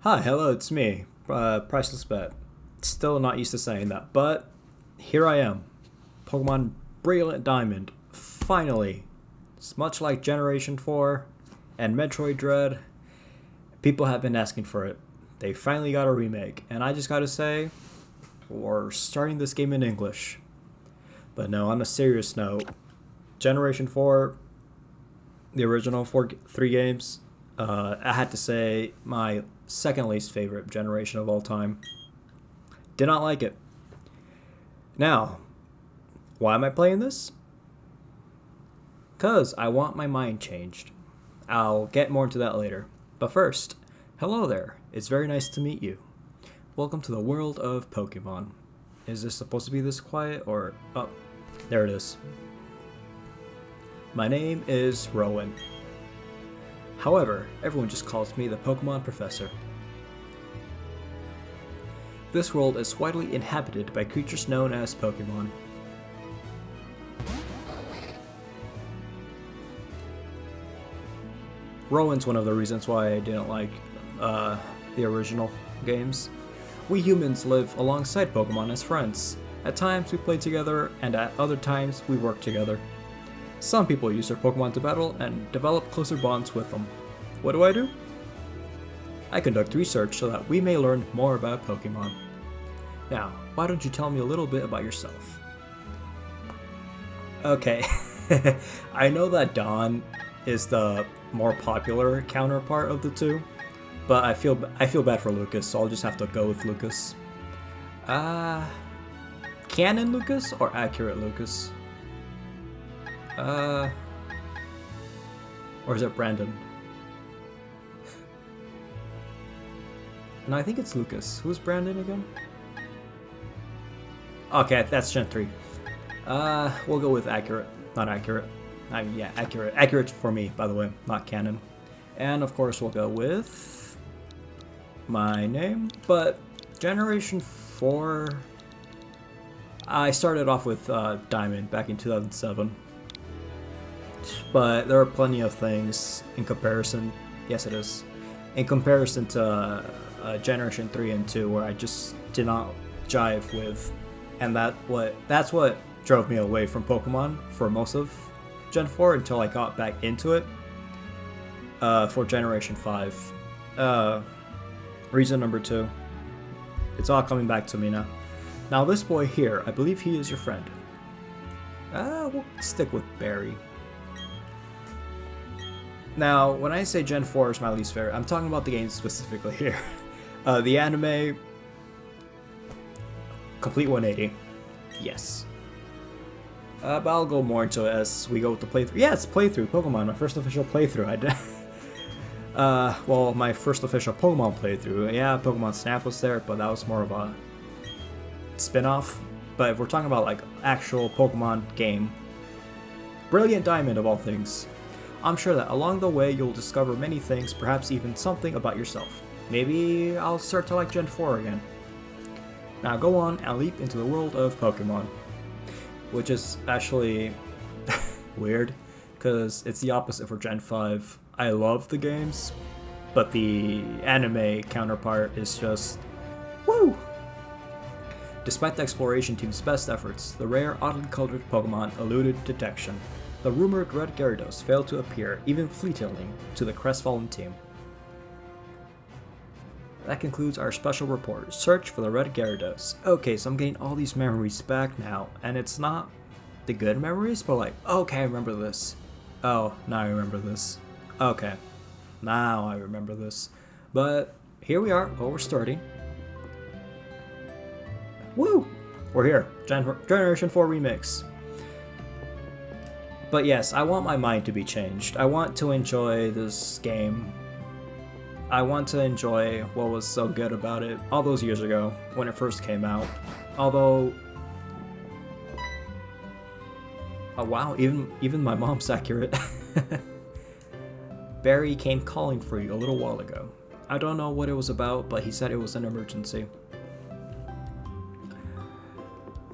Hi, hello, it's me, Priceless Bet. Still not used to saying that, but here I am. Pokemon Brilliant Diamond. Finally. It's much like Generation 4 and Metroid Dread. People have been asking for it. They finally got a remake, and I just gotta say, we're starting this game in English. But no, on a serious note, Generation 4, the original three games, I had to say my second least favorite generation of all time. Did not like it. Now, why am I playing this? Because I want my mind changed. I'll get more into that later. But first, hello there. It's very nice to meet you. Welcome to the world of Pokemon. Is this supposed to be this quiet or... Oh, there it is. My name is Rowan. However, everyone just calls me the Pokemon Professor. This world is widely inhabited by creatures known as Pokemon. Rowan's one of the reasons why I didn't like the original games. We humans live alongside Pokemon as friends. At times we play together, and at other times we work together. Some people use their Pokemon to battle and develop closer bonds with them. What do? I conduct research so that we may learn more about Pokemon. Now, why don't you tell me a little bit about yourself? Okay, I know that Dawn is the more popular counterpart of the two, but I feel bad for Lucas, so I'll just have to go with Lucas. Canon Lucas or accurate Lucas? Or is it Brandon? No, I think it's Lucas. Who's Brandon again? Okay, that's Gen 3. We'll go with accurate. Not accurate. I mean, yeah, accurate. Accurate for me, by the way, not canon. And of course, we'll go with my name. But Generation 4... I started off with Diamond back in 2007. But there are plenty of things in comparison. Yes, it is. In comparison to Generation 3 and 2, where I just did not jive with. And that's what drove me away from Pokemon for most of Gen 4 until I got back into it for Generation 5. Reason number 2. It's all coming back to me now. Now this boy here, I believe he is your friend. We'll stick with Barry. Now, when I say Gen 4 is my least favorite, I'm talking about the game specifically here. The anime... Complete 180. Yes. But I'll go more into it as we go with the playthrough. Yeah, it's playthrough, Pokemon, my first official playthrough. I did. Well, my first official Pokemon playthrough. Yeah, Pokemon Snap was there, but that was more of a spin-off. But if we're talking about like actual Pokemon game, Brilliant Diamond of all things. I'm sure that along the way you'll discover many things, perhaps even something about yourself. Maybe I'll start to like Gen 4 again. Now go on and leap into the world of Pokemon. Which is actually weird, because it's the opposite for Gen 5. I love the games, but the anime counterpart is just... woo! Despite the exploration team's best efforts, the rare, oddly colored Pokemon eluded detection. The rumored Red Gyarados failed to appear, even fleetingly, to the crestfallen team. That concludes our special report, Search for the Red Gyarados. Okay, so I'm getting all these memories back now, and it's not the good memories, but like, okay, I remember this. Oh, now I remember this. Okay, now I remember this. But here we are, we're starting. Woo! We're here, Generation 4 Remix. But yes, I want my mind to be changed. I want to enjoy this game. I want to enjoy what was so good about it all those years ago when it first came out. Although, oh wow, even my mom's accurate. Barry came calling for you a little while ago. I don't know what it was about, but he said it was an emergency.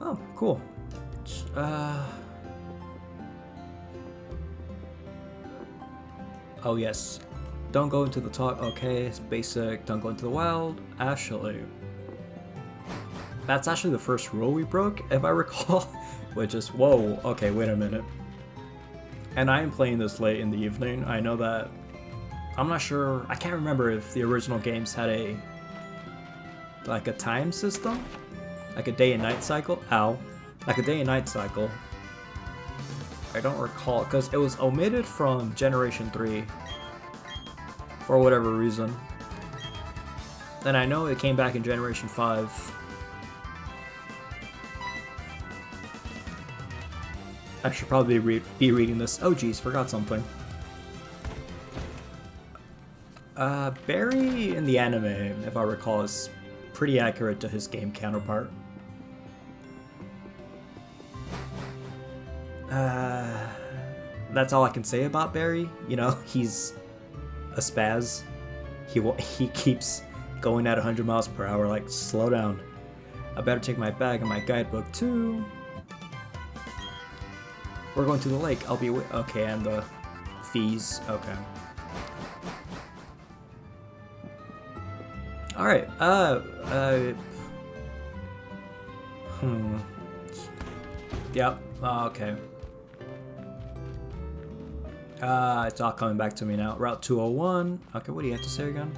Oh, cool. Oh yes, don't go into the talk. Okay, it's basic. Don't go into the wild. Actually, that's actually the first rule we broke, if I recall. Which is, whoa, okay, wait a minute. And I am playing this late in the evening. I know that. I'm not sure. I can't remember if the original games had a time system, like a day and night cycle. Ow, like a day and night cycle. I don't recall because it was omitted from Generation 3 for whatever reason. And I know it came back in Generation 5. I should probably be reading this. Oh geez, forgot something. Barry in the anime, if I recall, is pretty accurate to his game counterpart. That's all I can say about Barry. You know, he's a spaz. He keeps going at 100 miles per hour, like, slow down. I better take my bag and my guidebook too. We're going to the lake. I'll be okay, and the fees. Okay. Alright, Yep, okay. It's all coming back to me now. Route 201. Okay, what do you have to say again?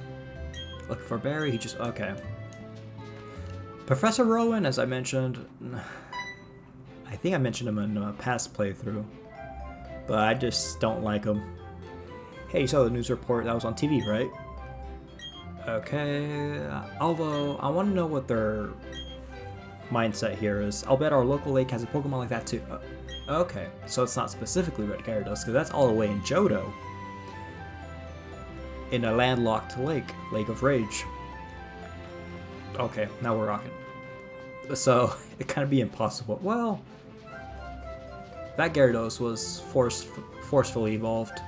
Looking for Barry, he just, okay. Professor Rowan, as I mentioned, I think I mentioned him in a past playthrough, but I just don't like him. Hey, you saw the news report that was on TV, right? Okay, although I want to know what their mindset here is. I'll bet our local lake has a Pokemon like that too. Okay, so it's not specifically Red Gyarados, because that's all the way in Johto. In a landlocked lake, Lake of Rage. Okay, now we're rocking. So, it kind of be impossible. Well, that Gyarados was forcefully evolved.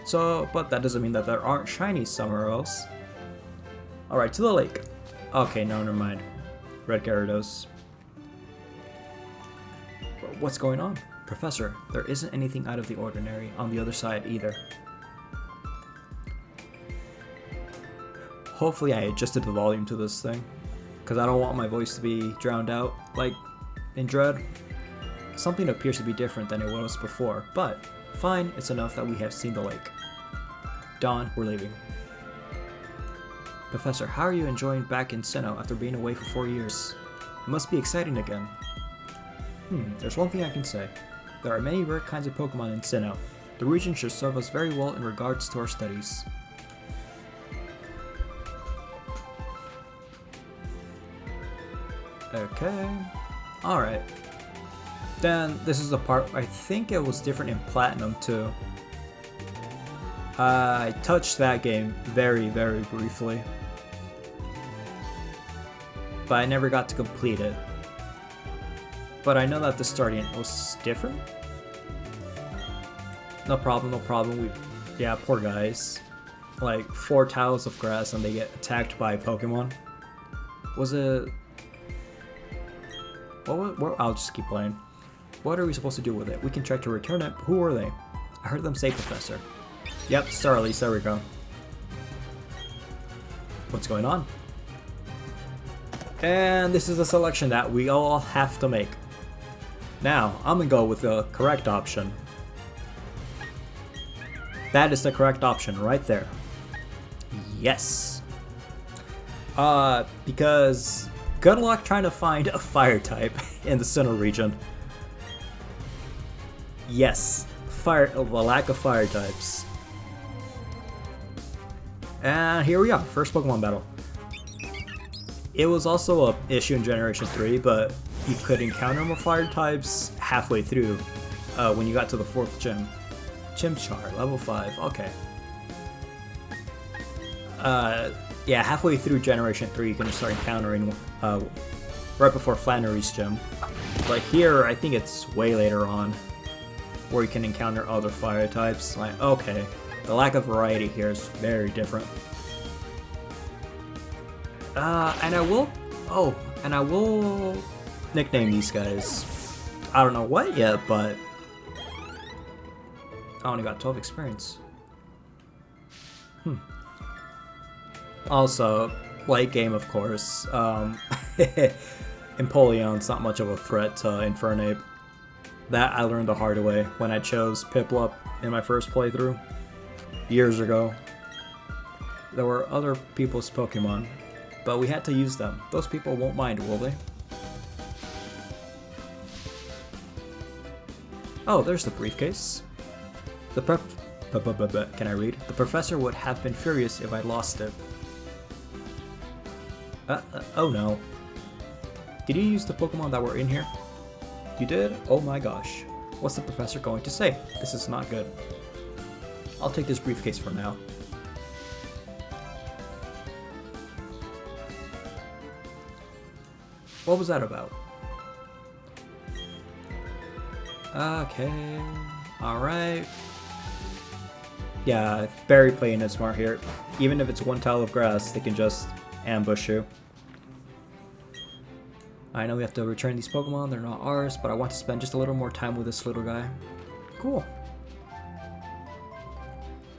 So, but that doesn't mean that there aren't shinies somewhere else. Alright, to the lake. Okay, no, never mind. Red Gyarados. What's going on? Professor, there isn't anything out of the ordinary on the other side either. Hopefully I adjusted the volume to this thing, because I don't want my voice to be drowned out, like in Dread. Something appears to be different than it was before, but fine, it's enough that we have seen the lake. Dawn, we're leaving. Professor, how are you enjoying back in Sinnoh after being away for 4 years? It must be exciting again. There's one thing I can say. There are many rare kinds of Pokemon in Sinnoh. The region should serve us very well in regards to our studies. Okay. Alright. Then, this is the part, I think it was different in Platinum too. I touched that game very, very briefly. But I never got to complete it. But I know that the starting was different. No problem, no problem. Yeah, poor guys. Like 4 tiles of grass and they get attacked by Pokemon. Was it? I'll just keep playing. What are we supposed to do with it? We can try to return it. Who are they? I heard them say Professor. Yep, Starly, there we go. What's going on? And this is a selection that we all have to make. Now, I'm gonna go with the correct option. That is the correct option right there. Yes. Because good luck trying to find a fire type in the Sinnoh region. Yes, the lack of fire types. And here we are, first Pokemon battle. It was also an issue in Generation 3, but you could encounter more fire types halfway through when you got to the 4th gym. Chimchar, level 5, okay. Yeah, halfway through Generation 3 you can start encountering right before Flannery's gym. But here, I think it's way later on, where you can encounter other fire types. Like, okay, the lack of variety here is very different. And I will nickname these guys. I don't know what yet, but I only got 12 experience. Also, late game, of course. Empoleon's not much of a threat to Infernape. That I learned the hard way when I chose Piplup in my first playthrough years ago. There were other people's Pokemon, but we had to use them. Those people won't mind, will they? Oh, there's the briefcase. Can I read? The professor would have been furious if I lost it. Oh no. Did you use the Pokemon that were in here? You did? Oh my gosh. What's the professor going to say? This is not good. I'll take this briefcase for now. What was that about? Okay. Alright. Yeah, Barry playing it smart here. Even if it's one tile of grass, they can just ambush you. I know we have to return these Pokemon, they're not ours, but I want to spend just a little more time with this little guy. Cool.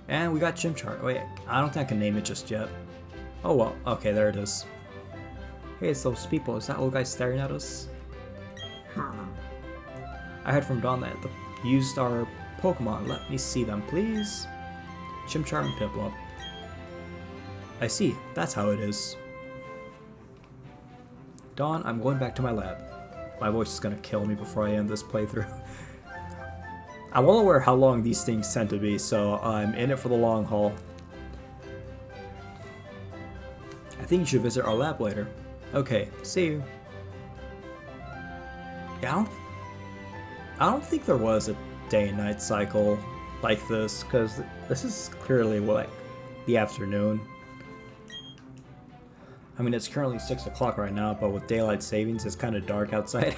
And we got Chimchar. Wait, I don't think I can name it just yet. Oh well, okay, there it is. Hey, it's those people. Is that little guy staring at us? I heard from Dawn that they used our Pokemon. Let me see them, please. Chimchar and Piplup. I see. That's how it is. Dawn, I'm going back to my lab. My voice is gonna kill me before I end this playthrough. I'm well aware how long these things tend to be, so I'm in it for the long haul. I think you should visit our lab later. Okay, see you. Yeah, I don't think there was a day and night cycle like this, because this is clearly like the afternoon. I mean, it's currently 6 o'clock right now, but with daylight savings, it's kind of dark outside.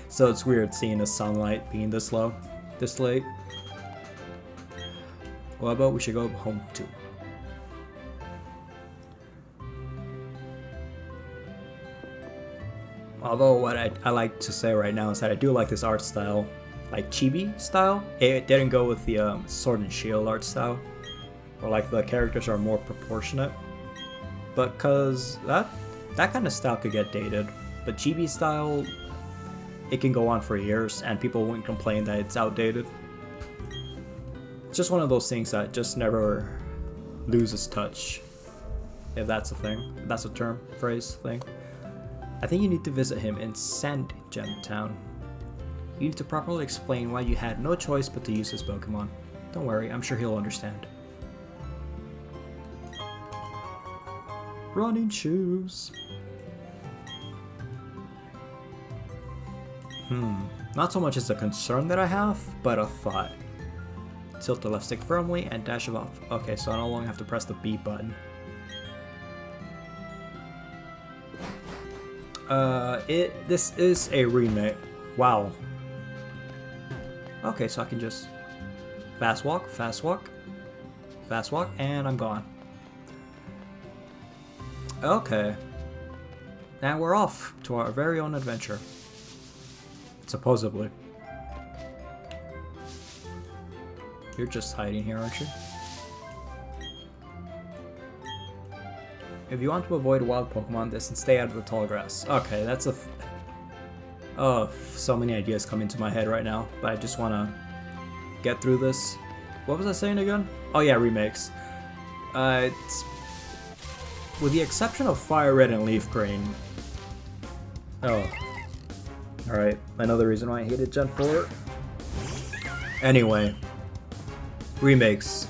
So it's weird seeing the sunlight being this low, this late. Well, how about we should go home too? Although what I like to say right now is that I do like this art style, like chibi style. It didn't go with the Sword and Shield art style, or like the characters are more proportionate. But cause that kind of style could get dated, but chibi style, it can go on for years and people wouldn't complain that it's outdated. It's just one of those things that just never loses touch, if that's a thing, if that's a term, phrase, thing. I think you need to visit him in Sand Gem Town. You need to properly explain why you had no choice but to use his Pokemon. Don't worry, I'm sure he'll understand. Running shoes. Not so much as a concern that I have, but a thought. Tilt the left stick firmly and dash it off. Okay, so I no longer have to press the B button. This is a remake. Wow. Okay, so I can just fast walk, and I'm gone. Okay. And we're off to our very own adventure. Supposedly. You're just hiding here, aren't you? If you want to avoid wild Pokemon, this and stay out of the tall grass. Okay, that's a... Oh, so many ideas come into my head right now, but I just want to get through this. What was I saying again? Oh yeah, remakes. It's... With the exception of Fire Red and Leaf Green. Oh. Alright, I know the reason why I hated Gen 4. Anyway. Remakes.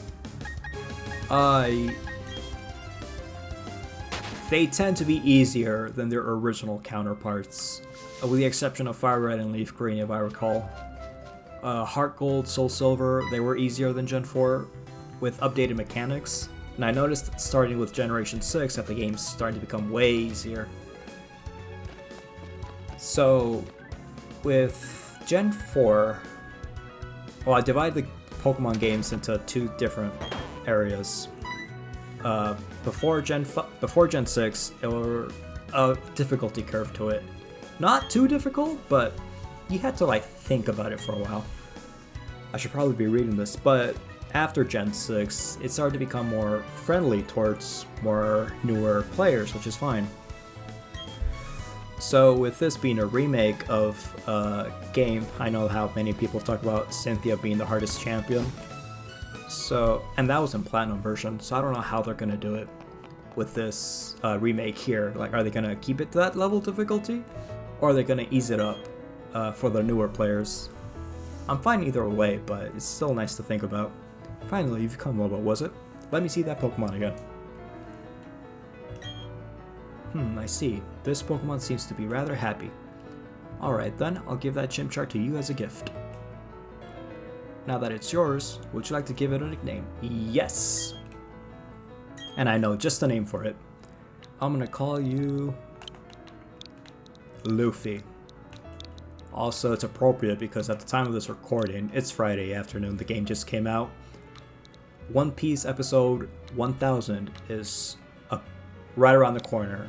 They tend to be easier than their original counterparts. With the exception of Fire Red and Leaf Green, if I recall. Heart Gold, Soul Silver, they were easier than Gen 4 with updated mechanics. And I noticed starting with Generation 6 that the game's starting to become way easier. So, with Gen 4, well, I divide the Pokemon games into two different areas. Before Gen 6, there were a difficulty curve to it. Not too difficult, but you had to like think about it for a while. I should probably be reading this, but after Gen 6, it started to become more friendly towards more newer players, which is fine. So with this being a remake of a game, I know how many people talk about Cynthia being the hardest champion. So, and that was in Platinum version, so I don't know how they're gonna do it with this remake here. Like, are they gonna keep it to that level of difficulty? Or are they gonna ease it up for the newer players? I'm fine either way, but it's still nice to think about. Finally, you've come, Lobo, was it? Let me see that Pokemon again. I see. This Pokemon seems to be rather happy. Alright then, I'll give that Chimchar to you as a gift. Now that it's yours, would you like to give it a nickname? Yes! And I know just the name for it. I'm gonna call you... Luffy. Also, it's appropriate because at the time of this recording, it's Friday afternoon, the game just came out. One Piece episode 1000 is right around the corner.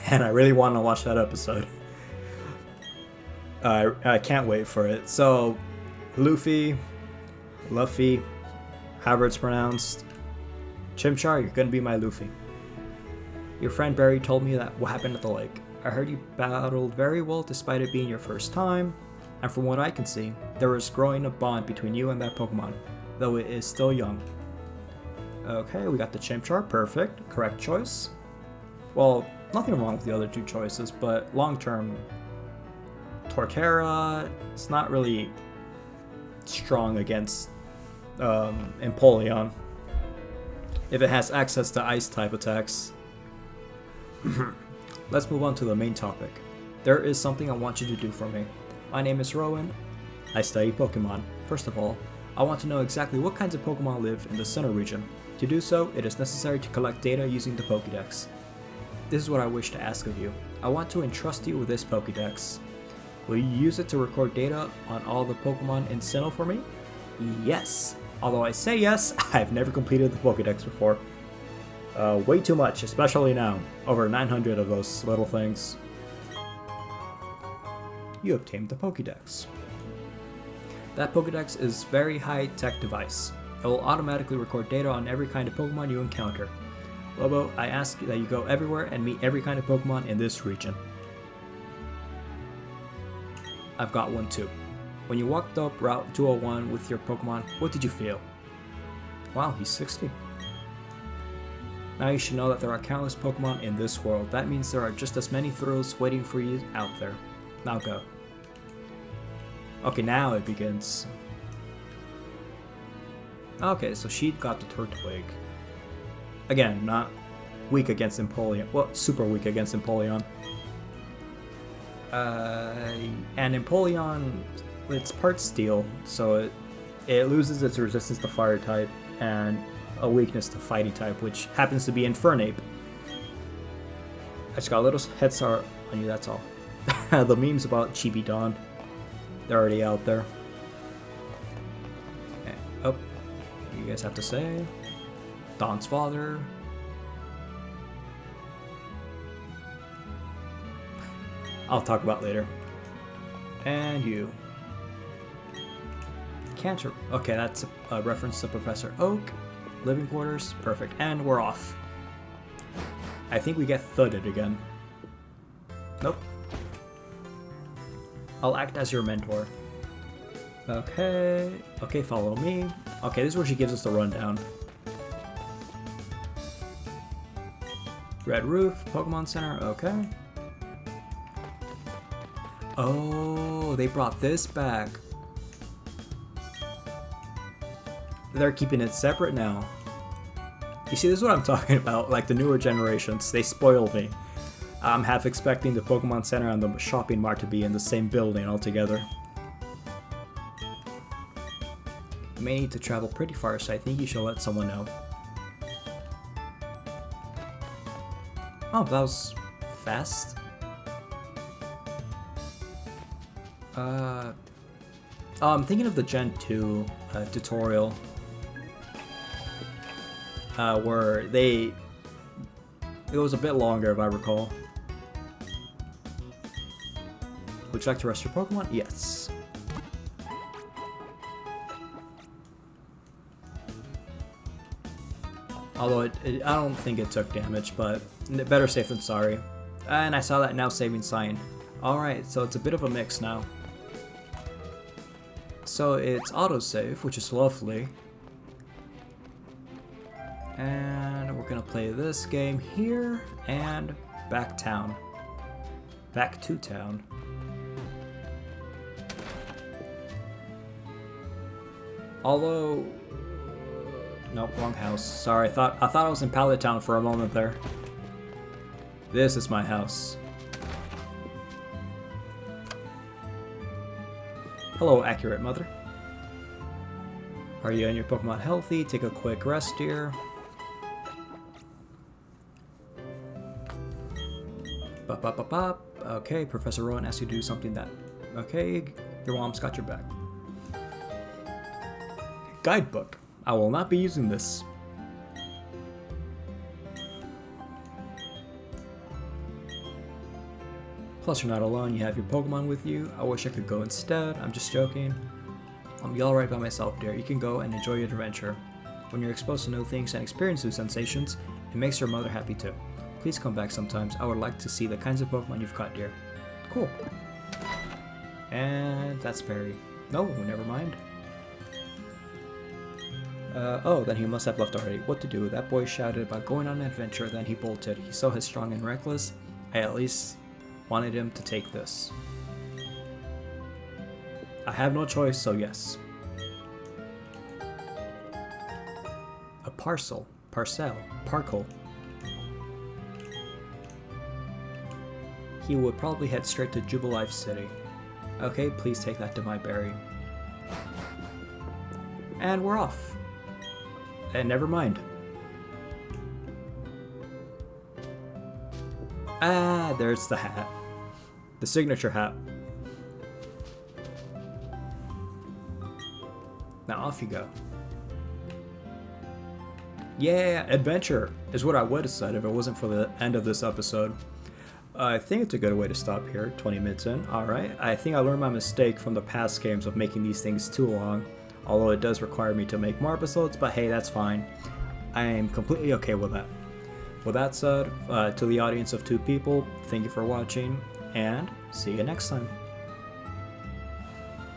And I really want to watch that episode. I can't wait for it. So, Luffy, however it's pronounced. Chimchar, you're gonna be my Luffy. Your friend Barry told me that what happened at the lake. I heard you battled very well despite it being your first time. And from what I can see, there is growing a bond between you and that Pokemon, though it is still young. Okay, we got the Chimchar, perfect, correct choice. Well, nothing wrong with the other two choices, but long-term, Torterra, it's not really strong against Empoleon. If it has access to Ice-type attacks. Let's move on to the main topic. There is something I want you to do for me. My name is Rowan. I study Pokemon. First of all, I want to know exactly what kinds of Pokemon live in the Sinnoh region. To do so, it is necessary to collect data using the Pokédex. This is what I wish to ask of you. I want to entrust you with this Pokédex. Will you use it to record data on all the Pokemon in Sinnoh for me? Yes. Although I say yes, I've never completed the Pokédex before. Way too much, especially now. Over 900 of those little things. You obtained the Pokédex. That Pokédex is a very high-tech device. It will automatically record data on every kind of Pokemon you encounter. Lobo, I ask that you go everywhere and meet every kind of Pokemon in this region. I've got one too. When you walked up Route 201 with your Pokemon, what did you feel? Wow, he's 60. Now you should know that there are countless Pokemon in this world. That means there are just as many thrills waiting for you out there. Now go. Okay, now it begins. Okay, so she got the Turtwig. Again, not weak against Empoleon. Well, super weak against Empoleon. And Empoleon, it's part steel, so it loses its resistance to fire type and a weakness to fighting type, which happens to be Infernape. I just got a little head start on you, that's all. The memes about Chibi Dawn, they're already out there. Okay. Oh, you guys have to say? Dawn's father. I'll talk about later. And you. Cancer. Okay, that's a reference to Professor Oak. Living quarters. Perfect. And we're off. I think we get thudded again. Nope. I'll act as your mentor. Okay. Okay, follow me. Okay, this is where she gives us the rundown. Red Roof, Pokemon Center, okay. Oh, they brought this back. They're keeping it separate now. You see, this is what I'm talking about, like the newer generations, they spoiled me. I'm half expecting the Pokemon Center and the shopping mart to be in the same building altogether. You may need to travel pretty far, so I think you should let someone know. Oh, that was fast. I'm thinking of the Gen 2 tutorial. Where it was a bit longer if I recall. Would you like to rest your Pokemon? Yes. Although I don't think it took damage, but better safe than sorry. And I saw that now saving sign. Alright, so it's a bit of a mix now. So it's autosave, which is lovely. And we're gonna play this game here and back town. Back to town. Although, nope, wrong house. Sorry, I thought I was in Pallet Town for a moment there. This is my house. Hello, accurate mother. Are you and your Pokemon healthy? Take a quick rest here. Bop, bop, bop, bop. Okay, Professor Rowan asked you to do something that... Okay, your mom's got your back. Guidebook. I will not be using this. Plus you're not alone, you have your Pokemon with you. I wish I could go instead, I'm just joking. I'll be alright by myself, dear. You can go and enjoy your adventure. When you're exposed to new things and experience new sensations, it makes your mother happy too. Please come back sometimes. I would like to see the kinds of Pokemon you've caught, dear. Cool. And that's Perry. No, never mind. Oh, then he must have left already. What to do? That boy shouted about going on an adventure, then he bolted. He's so headstrong and reckless. I at least wanted him to take this. I have no choice, so yes. A parcel. Parkle. He would probably head straight to Jubilife City. Okay, please take that to my berry. And we're off. And never mind. Ah, there's the hat. The signature hat. Now off you go. Yeah, adventure is what I would have said if it wasn't for the end of this episode. I think it's a good way to stop here, 20 minutes in. Alright, I think I learned my mistake from the past games of making these things too long. Although it does require me to make more episodes, but hey, that's fine. I am completely okay with that. With that said, to the audience of 2 people, thank you for watching, and see you next time.